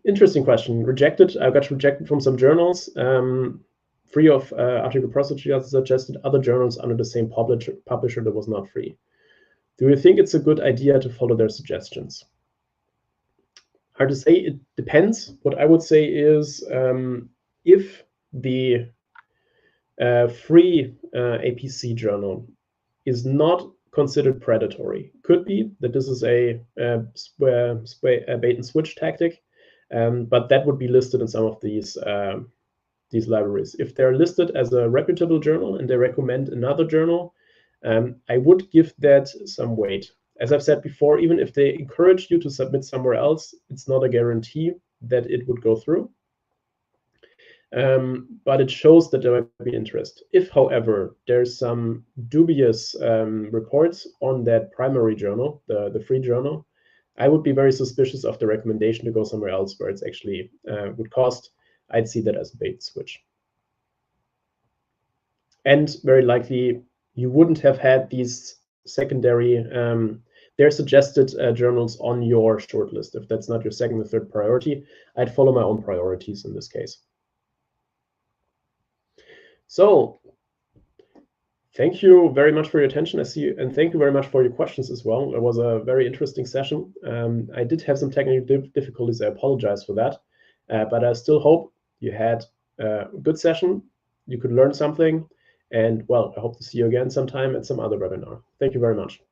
Interesting question. I got rejected from some journals. free of article procedure suggested other journals under the same publisher that was not free. Do you think it's a good idea to follow their suggestions? Hard to say. It depends. What I would say is if the free APC journal is not considered predatory, could be that this is a bait and switch tactic, but that would be listed in some of these libraries. If they're listed as a reputable journal and they recommend another journal, I would give that some weight. As I've said before, even if they encourage you to submit somewhere else, it's not a guarantee that it would go through. But it shows that there might be interest. If, however, there's some dubious reports on that primary journal, the free journal, I would be very suspicious of the recommendation to go somewhere else where it's actually would cost. I'd see that as a bait switch. And very likely, you wouldn't have had these secondary, their suggested journals on your shortlist. If that's not your second or third priority, I'd follow my own priorities in this case. So thank you very much for your attention. I see you, and thank you very much for your questions as well. It was a very interesting session. I did have some technical difficulties. I apologize for that, but I still hope you had a good session. You could learn something, and well, I hope to see you again sometime at some other webinar. Thank you very much.